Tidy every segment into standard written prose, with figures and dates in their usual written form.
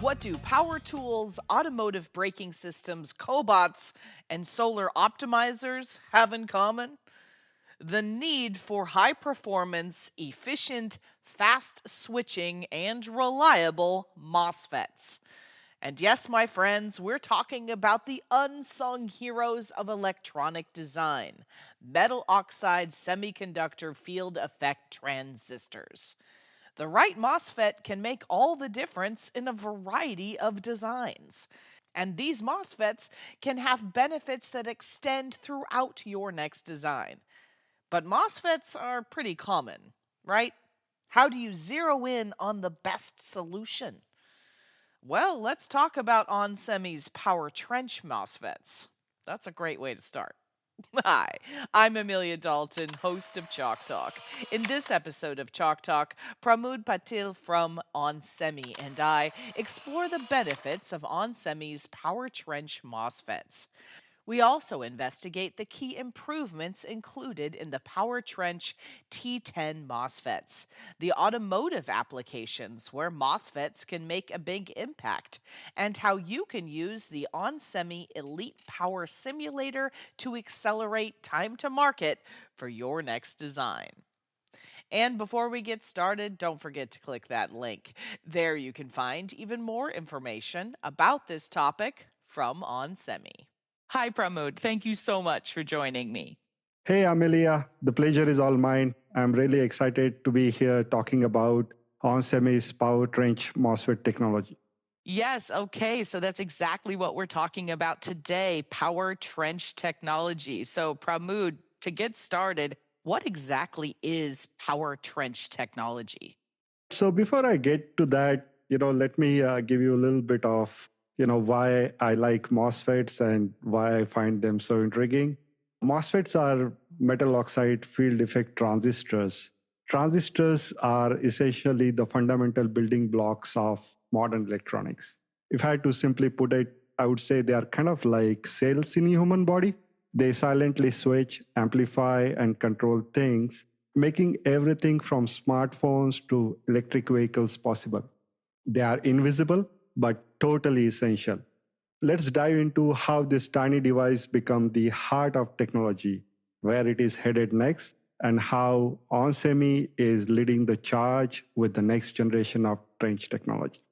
What do power tools, automotive braking systems, cobots, and solar optimizers have in common? The need for high performance, efficient, fast switching, and reliable MOSFETs. And yes, my friends, we're talking about the unsung heroes of electronic design: metal oxide semiconductor field effect transistors. The right MOSFET can make all the difference in a variety of designs. And these MOSFETs can have benefits that extend throughout your next design. But MOSFETs are pretty common, right? How do you zero in on the best solution? Well, let's talk about onsemi's PowerTrench MOSFETs. That's a great way to start. Hi, I'm Amelia Dalton, host of Chalk Talk. In this episode of Chalk Talk, Pramod Patil from onsemi and I explore the benefits of onsemi's PowerTrench MOSFETs. We also investigate the key improvements included in the PowerTrench T10 MOSFETs, the automotive applications where MOSFETs can make a big impact, and how you can use the onsemi Elite Power Simulator to accelerate time to market for your next design. And before we get started, don't forget to click that link. There you can find even more information about this topic from onsemi. Hi, Pramod. Thank you so much for joining me. Hey, Amelia, the pleasure is all mine. I'm really excited to be here talking about onsemi's PowerTrench MOSFET technology. Yes, okay. So that's exactly what we're talking about today: power trench technology. So, Pramod, to get started, what exactly is power trench technology? So before I get to that, let me give you a little bit of, why I like MOSFETs and why I find them so intriguing. MOSFETs are metal oxide field effect transistors. Transistors are essentially the fundamental building blocks of modern electronics. If I had to simply put it, I would say they are kind of like cells in a human body. They silently switch, amplify, and control things, making everything from smartphones to electric vehicles possible. They are invisible, but totally essential. Let's dive into how this tiny device become the heart of technology, where it is headed next, and how onsemi is leading the charge with the next generation of trench technology.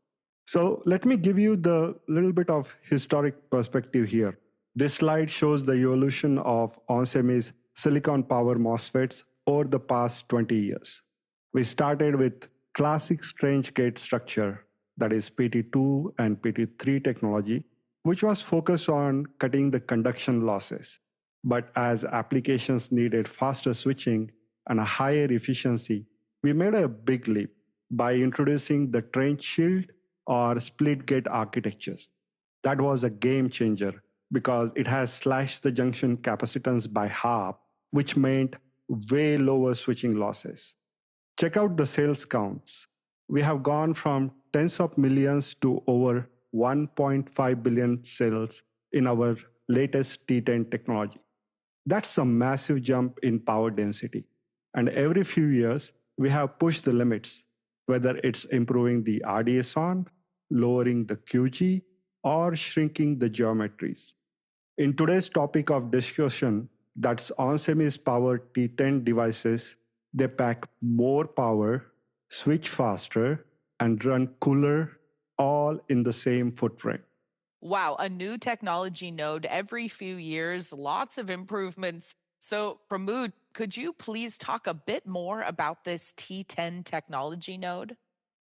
So let me give you the little bit of historic perspective here. This slide shows the evolution of onsemi's silicon power MOSFETs over the past 20 years. We started with classic strange gate structure, that is PT2 and PT3 technology, which was focused on cutting the conduction losses. But as applications needed faster switching and a higher efficiency, we made a big leap by introducing the trench shield or split gate architectures. That was a game changer because it has slashed the junction capacitance by half, which meant way lower switching losses. Check out the sales counts. We have gone from tens of millions to over 1.5 billion sales in our latest T10 technology. That's a massive jump in power density. And every few years, we have pushed the limits, whether it's improving the RDS on, lowering the QG, or shrinking the geometries. In today's topic of discussion, that's onsemi's power T10 devices, they pack more power, switch faster, and run cooler, all in the same footprint. Wow, a new technology node every few years, lots of improvements. So, Pramod, could you please talk a bit more about this T10 technology node?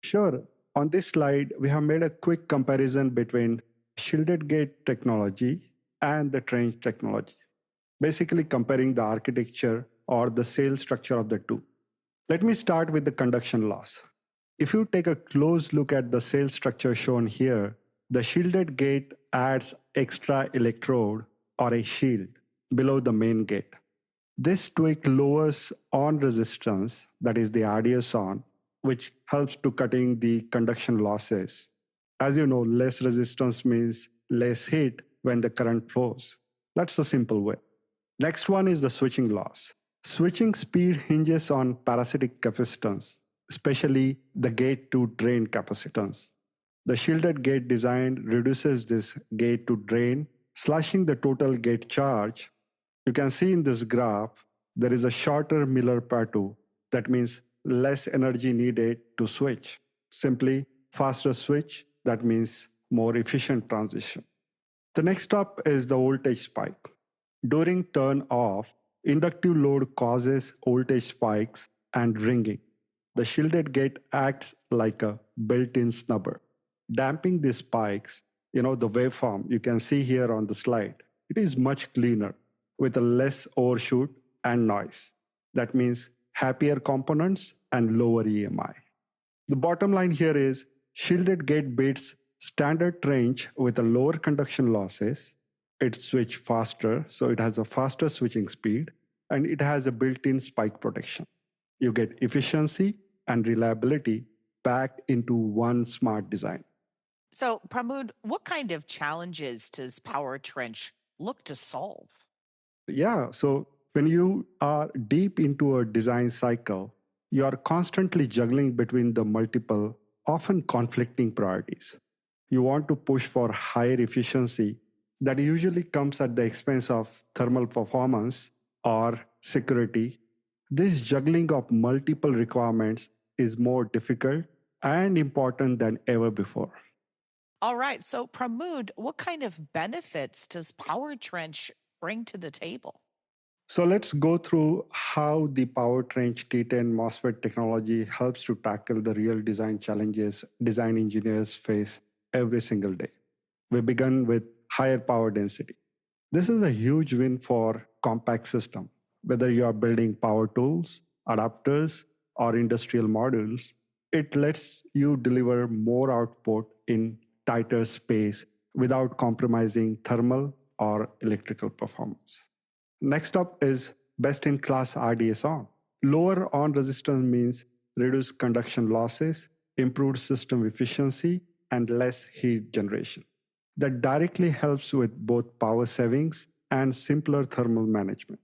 Sure. On this slide, we have made a quick comparison between shielded gate technology and the trench technology, basically comparing the architecture or the cell structure of the two. Let me start with the conduction loss. If you take a close look at the cell structure shown here, the shielded gate adds extra electrode or a shield below the main gate. This tweak lowers on resistance, that is the RDS on, which helps to cutting the conduction losses. As you know, less resistance means less heat when the current flows. That's a simple way. Next one is the switching loss. Switching speed hinges on parasitic capacitance, especially the gate to drain capacitance. The shielded gate design reduces this gate to drain, slashing the total gate charge. You can see in this graph, there is a shorter Miller-Pareto. That means less energy needed to switch. Simply faster switch, that means more efficient transition. The next up is the voltage spike. During turn off, inductive load causes voltage spikes and ringing. The shielded gate acts like a built-in snubber, damping these spikes. The waveform you can see here on the slide, it is much cleaner with a less overshoot and noise. That means happier components and lower EMI. The bottom line here is shielded gate beats standard range with a lower conduction losses. It switch faster, so it has a faster switching speed, and it has a built-in spike protection. You get efficiency and reliability packed into one smart design. So, Pramod, what kind of challenges does PowerTrench look to solve? Yeah, so when you are deep into a design cycle, you are constantly juggling between the multiple, often conflicting priorities. You want to push for higher efficiency that usually comes at the expense of thermal performance or security. This juggling of multiple requirements is more difficult and important than ever before. All right. So, Pramod, what kind of benefits does PowerTrench bring to the table? So let's go through how the PowerTrench T10 MOSFET technology helps to tackle the real design challenges design engineers face every single day. We begin with higher power density. This is a huge win for compact system. Whether you are building power tools, adapters, or industrial modules, it lets you deliver more output in tighter space without compromising thermal or electrical performance. Next up is best in class RDS on. Lower on resistance means reduced conduction losses, improved system efficiency, and less heat generation. That directly helps with both power savings and simpler thermal management.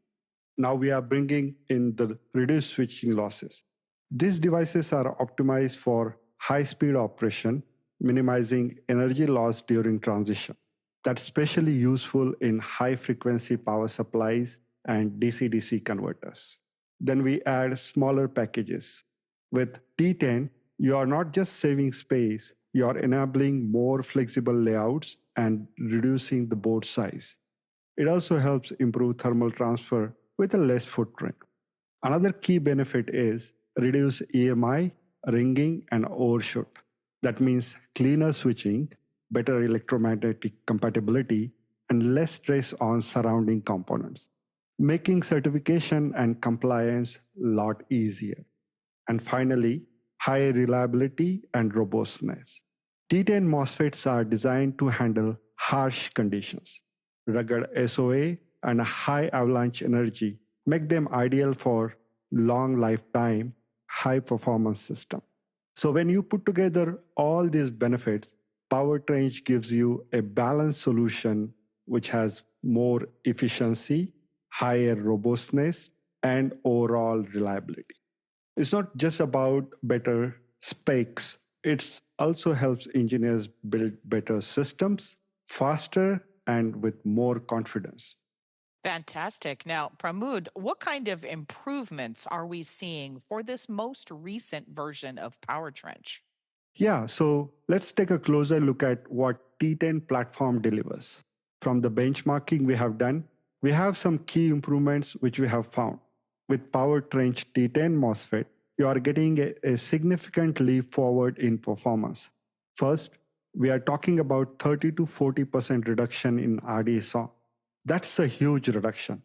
Now we are bringing in the reduced switching losses. These devices are optimized for high speed operation, minimizing energy loss during transition. That's especially useful in high frequency power supplies and DC-DC converters. Then we add smaller packages. With T10, you are not just saving space, you are enabling more flexible layouts and reducing the board size. It also helps improve thermal transfer with a less footprint. Another key benefit is reduce EMI, ringing, and overshoot. That means cleaner switching, better electromagnetic compatibility, and less stress on surrounding components, making certification and compliance a lot easier. And finally, high reliability and robustness. T10 MOSFETs are designed to handle harsh conditions. Rugged SOA and high avalanche energy make them ideal for long lifetime, high performance system. So when you put together all these benefits, PowerTrench gives you a balanced solution which has more efficiency, higher robustness, and overall reliability. It's not just about better specs, it also helps engineers build better systems faster and with more confidence. Fantastic. Now, Pramod, what kind of improvements are we seeing for this most recent version of PowerTrench? Yeah, so let's take a closer look at what T10 platform delivers. From the benchmarking we have done, we have some key improvements which we have found. With PowerTrench T10 MOSFET, you are getting a significant leap forward in performance. First, we are talking about 30 to 40% reduction in RDSO. That's a huge reduction.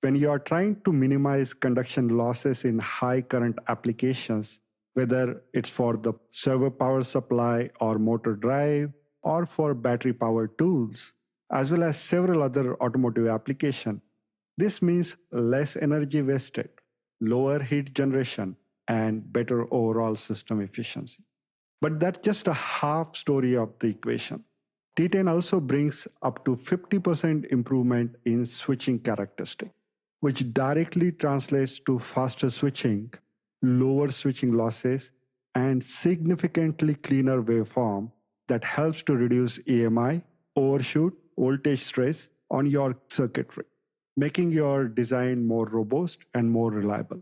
When you are trying to minimize conduction losses in high current applications, whether it's for the server power supply or motor drive or for battery power tools, as well as several other automotive applications, this means less energy wasted, lower heat generation, and better overall system efficiency. But that's just a half story of the equation. T10 also brings up to 50% improvement in switching characteristic, which directly translates to faster switching, lower switching losses, and significantly cleaner waveform that helps to reduce EMI, overshoot, voltage stress on your circuitry, making your design more robust and more reliable.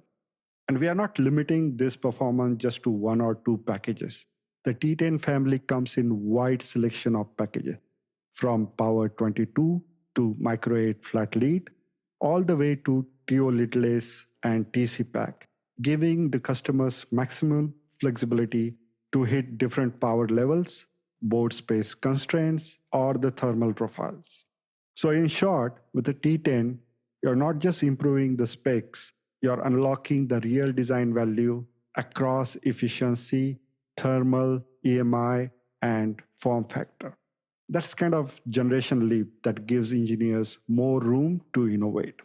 And we are not limiting this performance just to one or two packages. The T10 family comes in wide selection of packages, from Power 22 to Micro 8 flat lead, all the way to TO lidless and TC pack, giving the customers maximum flexibility to hit different power levels, board space constraints, or the thermal profiles. So, in short, with the T10, you're not just improving the specs, you're unlocking the real design value across efficiency, thermal, EMI, and form factor. That's kind of generation leap that gives engineers more room to innovate.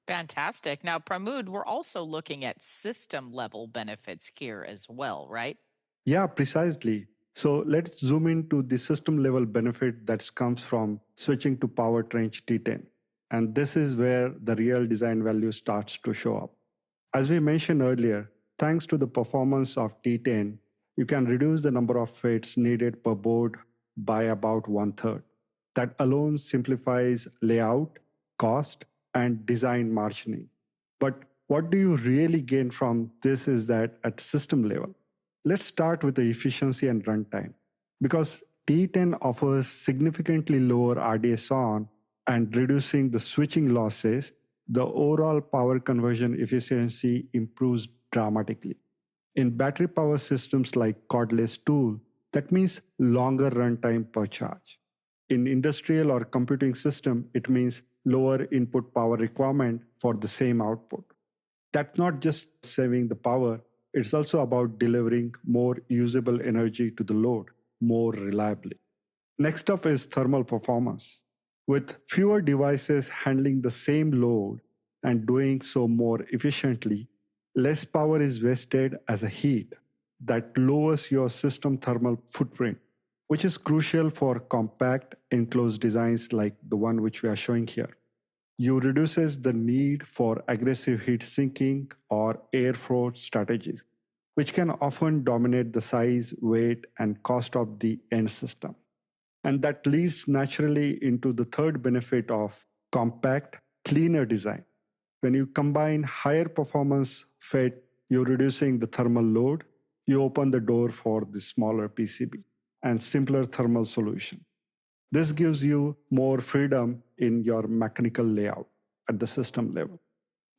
Fantastic. Now, Pramod, we're also looking at system level benefits here as well, right? Yeah, precisely. So let's zoom into the system level benefit that comes from switching to PowerTrench T10. And this is where the real design value starts to show up. As we mentioned earlier, thanks to the performance of T10, you can reduce the number of FETs needed per board by about one third. That alone simplifies layout, cost, and design margining. But what do you really gain from this is that at system level, let's start with the efficiency and runtime. Because T10 offers significantly lower RDS on and reducing the switching losses, the overall power conversion efficiency improves dramatically. In battery power systems like cordless tool, that means longer runtime per charge. In industrial or computing system, it means lower input power requirement for the same output. That's not just saving the power, it's also about delivering more usable energy to the load more reliably. Next up is thermal performance. With fewer devices handling the same load and doing so more efficiently, less power is wasted as a heat. That lowers your system thermal footprint, which is crucial for compact enclosed designs like the one which we are showing here. You reduces the need for aggressive heat sinking or airflow strategies, which can often dominate the size, weight, and cost of the end system. And that leads naturally into the third benefit of compact, cleaner design. When you combine higher performance FET, you're reducing the thermal load, you open the door for the smaller PCB and simpler thermal solution. This gives you more freedom in your mechanical layout at the system level.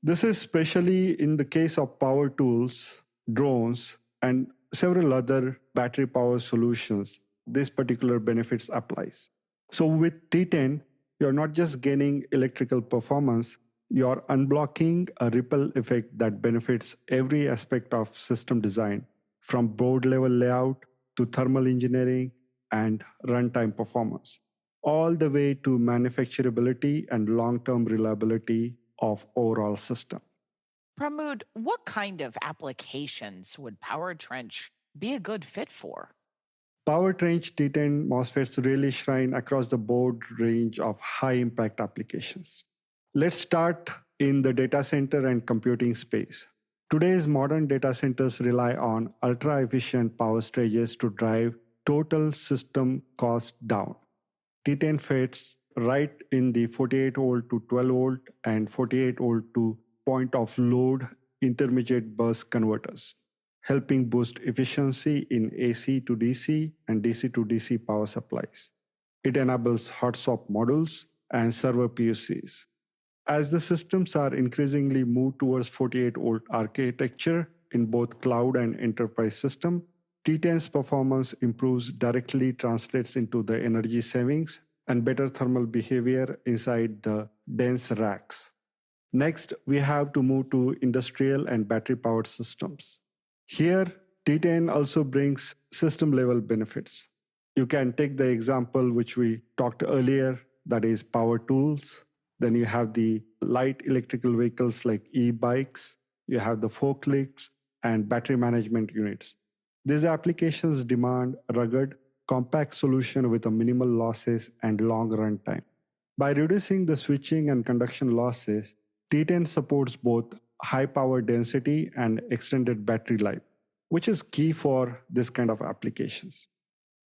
This is especially in the case of power tools, drones, and several other battery power solutions. This particular benefits applies. So with T10, you're not just gaining electrical performance, you're unblocking a ripple effect that benefits every aspect of system design, from board level layout to thermal engineering and runtime performance, all the way to manufacturability and long-term reliability of overall system. Pramod, what kind of applications would PowerTrench be a good fit for? PowerTrench T10 MOSFETs really shine across the board range of high impact applications. Let's start in the data center and computing space. Today's modern data centers rely on ultra efficient power stages to drive total system cost down. T10 fits right in the 48 volt to 12 volt and 48 volt to point of load intermediate bus converters, helping boost efficiency in AC to DC and DC to DC power supplies. It enables hot swap modules and server PUCs. As the systems are increasingly moved towards 48 volt architecture in both cloud and enterprise system, T10's performance improves directly translates into the energy savings and better thermal behavior inside the dense racks. Next, we have to move to industrial and battery powered systems. Here, T10 also brings system level benefits. You can take the example which we talked earlier, that is power tools. Then you have the light electrical vehicles like e-bikes, you have the forklifts and battery management units. These applications demand a rugged, compact solution with a minimal losses and long runtime. By reducing the switching and conduction losses, T10 supports both high power density and extended battery life, which is key for this kind of applications.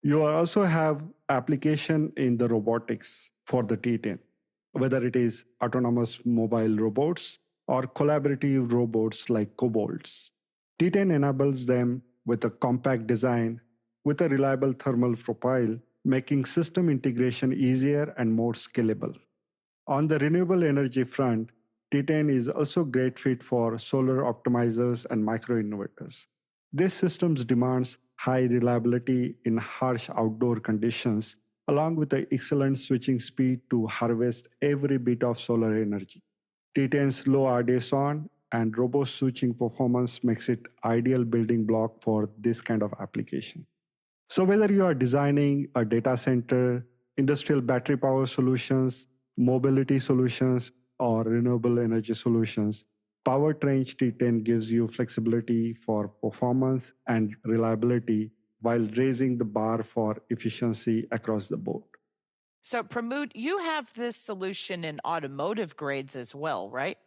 You also have application in the robotics for the T10, whether it is autonomous mobile robots or collaborative robots like cobots. T10 enables them with a compact design with a reliable thermal profile, making system integration easier and more scalable. On the renewable energy front, T10 is also great fit for solar optimizers and microinverters. This system demands high reliability in harsh outdoor conditions, along with the excellent switching speed to harvest every bit of solar energy. T10's low RDS on and robust switching performance makes it ideal building block for this kind of application. So, whether you are designing a data center, industrial battery power solutions, mobility solutions, or renewable energy solutions, PowerTrench T10 gives you flexibility for performance and reliability while raising the bar for efficiency across the board. So, Pramod, you have this solution in automotive grades as well, right?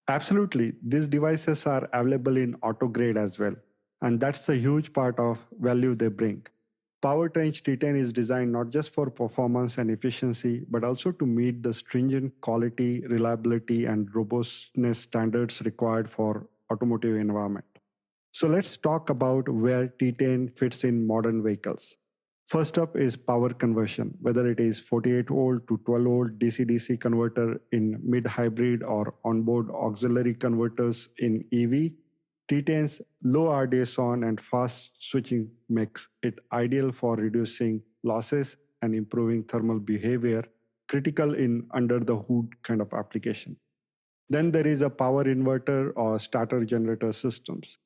Absolutely, these devices are available in auto grade as well, and that's a huge part of value they bring. PowerTrench T10 is designed not just for performance and efficiency, but also to meet the stringent quality, reliability, and robustness standards required for automotive environment. So let's talk about where T10 fits in modern vehicles. First up is power conversion, whether it is 48 volt to 12 volt DC-DC converter in mid hybrid or onboard auxiliary converters in EV. T10's low RDS on and fast switching makes it ideal for reducing losses and improving thermal behavior, critical in under the hood kind of application. Then there is a power inverter or starter generator systems.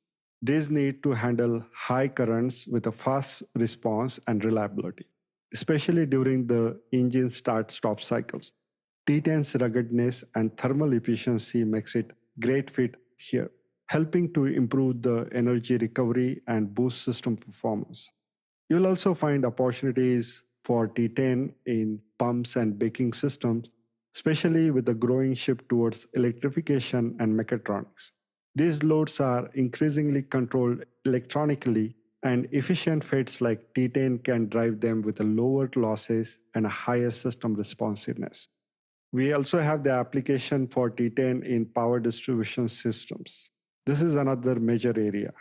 These need to handle high currents with a fast response and reliability, especially during the engine start stop cycles. T10's ruggedness and thermal efficiency makes it great fit here, helping to improve the energy recovery and boost system performance. You'll also find opportunities for T10 in pumps and baking systems, especially with the growing shift towards electrification and mechatronics. These loads are increasingly controlled electronically, and efficient FETs like T10 can drive them with a lower losses and a higher system responsiveness. We also have the application for T10 in power distribution systems. This is another major area.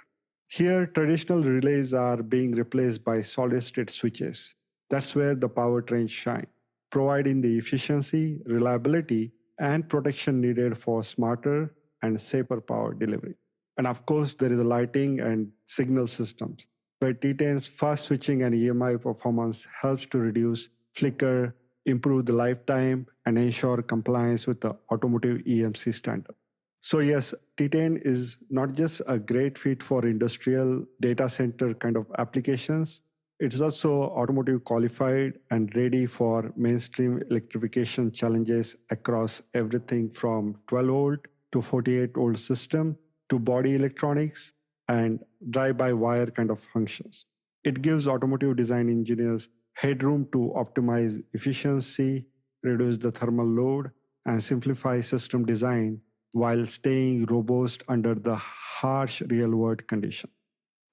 Here, traditional relays are being replaced by solid state switches. That's where the power trains shine, providing the efficiency, reliability, and protection needed for smarter and safer power delivery. And of course, there is lighting and signal systems, where T10's fast switching and EMI performance helps to reduce flicker, improve the lifetime, and ensure compliance with the automotive EMC standard. So yes, T10 is not just a great fit for industrial data center kind of applications. It's also automotive qualified and ready for mainstream electrification challenges across everything from 12 volt to 48 volt system to body electronics and drive-by-wire kind of functions. It gives automotive design engineers headroom to optimize efficiency, reduce the thermal load, and simplify system design while staying robust under the harsh real-world conditions.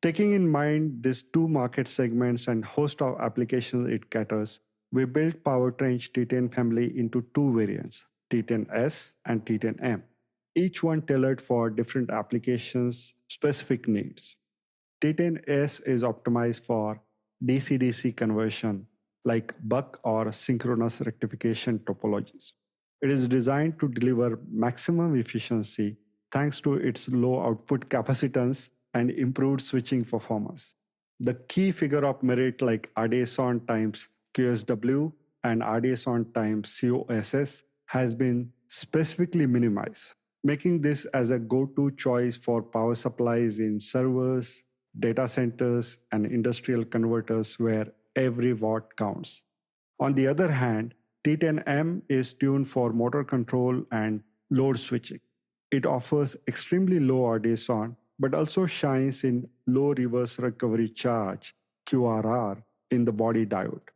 Taking in mind these two market segments and host of applications it caters, we built PowerTrench T10 family into two variants, T10S and T10M, each one tailored for different applications' specific needs. T10S is optimized for DC-DC conversion like buck or synchronous rectification topologies. It is designed to deliver maximum efficiency thanks to its low output capacitance and improved switching performance. The key figure of merit like RDS on times QSW and RDS on times COSS has been specifically minimized, making this as a go-to choice for power supplies in servers, data centers, and industrial converters where every watt counts. On the other hand, T10M is tuned for motor control and load switching. It offers extremely low RDS on, but also shines in low reverse recovery charge QRR in the body diode.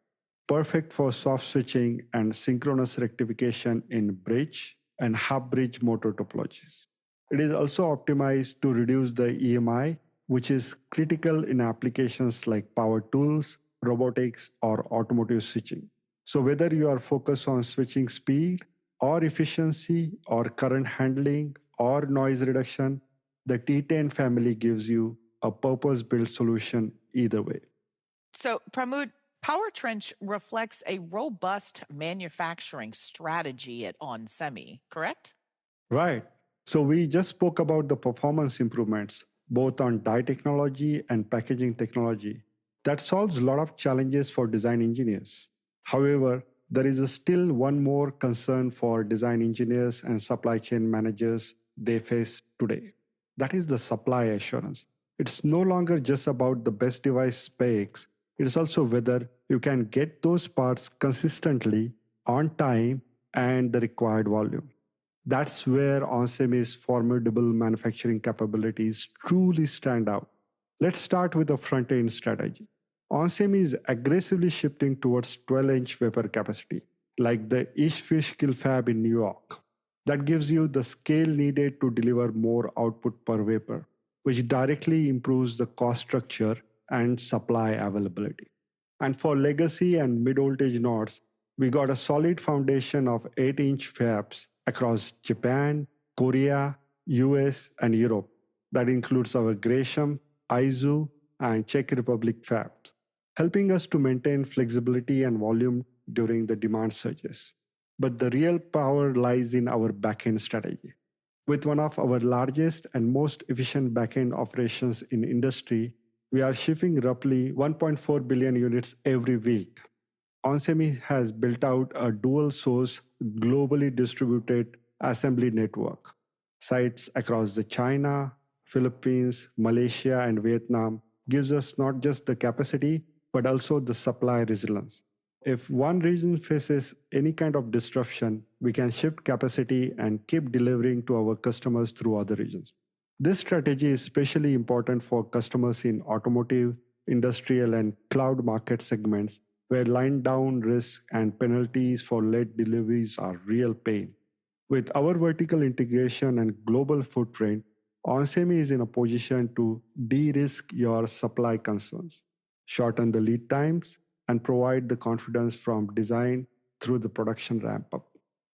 Perfect for soft switching and synchronous rectification in bridge and half bridge motor topologies. It is also optimized to reduce the EMI, which is critical in applications like power tools, robotics, or automotive switching. So, whether you are focused on switching speed or efficiency or current handling or noise reduction, the T10 family gives you a purpose built solution either way. So, Pramod, PowerTrench reflects a robust manufacturing strategy at onsemi, correct? Right. So we just spoke about the performance improvements, both on die technology and packaging technology. That solves a lot of challenges for design engineers. However, there is still one more concern for design engineers and supply chain managers they face today. That is the supply assurance. It's no longer just about the best device specs, it's also whether you can get those parts consistently, on time, and the required volume. That's where onsemi's formidable manufacturing capabilities truly stand out. Let's start with the front end strategy. Onsemi is aggressively shifting towards 12-inch wafer capacity, like the East Fishkill fab in New York. That gives you the scale needed to deliver more output per wafer, which directly improves the cost structure and supply availability. And for legacy and mid voltage nodes, we got a solid foundation of 8-inch fabs across Japan, Korea, US, and Europe. That includes our Gresham, Aizu, and Czech Republic fabs, helping us to maintain flexibility and volume during the demand surges. But the real power lies in our backend strategy. With one of our largest and most efficient backend operations in industry, we are shipping roughly 1.4 billion units every week. onsemi has built out a dual source, globally distributed assembly network. Sites across the China, Philippines, Malaysia, and Vietnam gives us not just the capacity, but also the supply resilience. If one region faces any kind of disruption, we can shift capacity and keep delivering to our customers through other regions. This strategy is especially important for customers in automotive, industrial, and cloud market segments where line down risk and penalties for late deliveries are real pain. With our vertical integration and global footprint, onsemi is in a position to de risk your supply concerns, shorten the lead times, and provide the confidence from design through the production ramp up.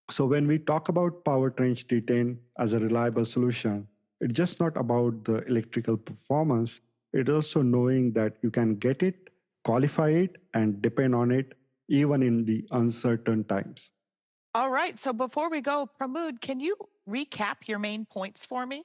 So, when we talk about PowerTrench T10 as a reliable solution, it's just not about the electrical performance, it's also knowing that you can get it, qualify it, and depend on it even in the uncertain times. All right. So, before we go, Pramod, can you recap your main points for me?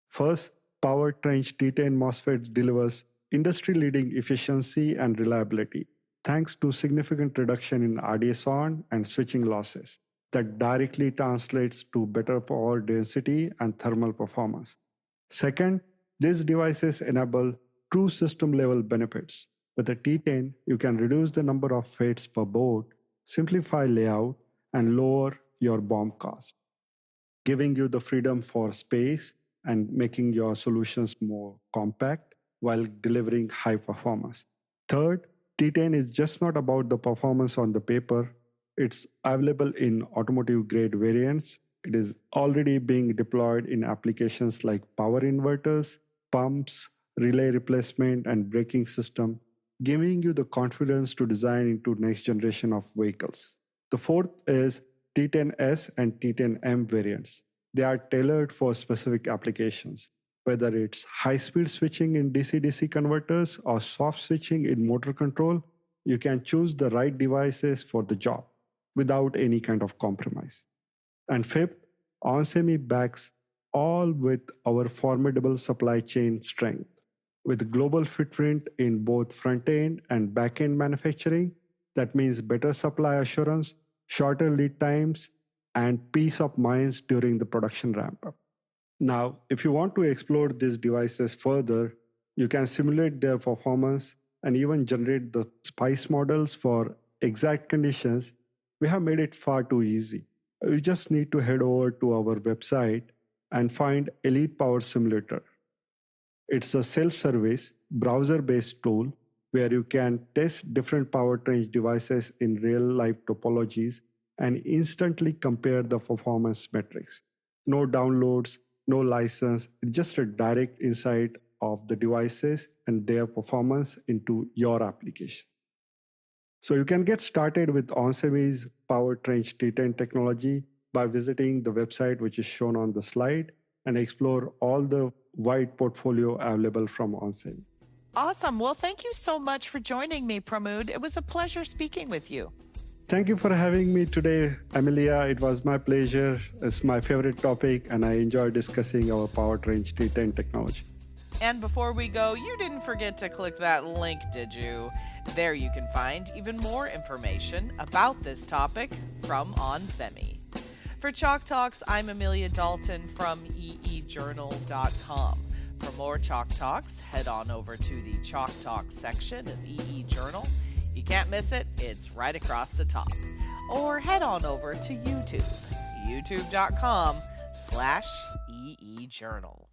First, PowerTrench T10 MOSFET delivers industry leading efficiency and reliability thanks to significant reduction in RDS(on) and switching losses that directly translates to better power density and thermal performance. Second, these devices enable true system level benefits. With the T10, you can reduce the number of FETs per board, simplify layout, and lower your BOM cost, giving you the freedom for space and making your solutions more compact while delivering high performance. Third, T10 is just not about the performance on the paper, it's available in automotive grade variants. It is already being deployed in applications like power inverters, pumps, relay replacement, and braking system, giving you the confidence to design into next generation of vehicles. The fourth is T10S and T10M variants. They are tailored for specific applications, whether it's high speed switching in DC DC converters or soft switching in motor control. You can choose the right devices for the job without any kind of compromise. And fifth, onsemi backs all with our formidable supply chain strength. With global footprint in both front end and back end manufacturing, that means better supply assurance, shorter lead times, and peace of minds during the production ramp up. Now, if you want to explore these devices further, you can simulate their performance and even generate the SPICE models for exact conditions. We have made it far too easy. You just need to head over to our website and find Elite Power Simulator. It's a self service, browser based tool where you can test different PowerTrench devices in real life topologies and instantly compare the performance metrics. No downloads, no license, just a direct insight of the devices and their performance into your application. So you can get started with onsemi's PowerTrench T10 technology by visiting the website which is shown on the slide and explore all the wide portfolio available from onsemi. Awesome. Well, thank you so much for joining me, Pramod. It was a pleasure speaking with you. Thank you for having me today, Amelia. It was my pleasure. It's my favorite topic, and I enjoy discussing our PowerTrench T10 technology. And before we go, you didn't forget to click that link, did you? There you can find even more information about this topic from onsemi. For Chalk Talks, I'm Amelia Dalton from eejournal.com. For more Chalk Talks, head on over to the Chalk Talk section of EE Journal. You can't miss it, it's right across the top. Or head on over to YouTube, youtube.com/EE Journal.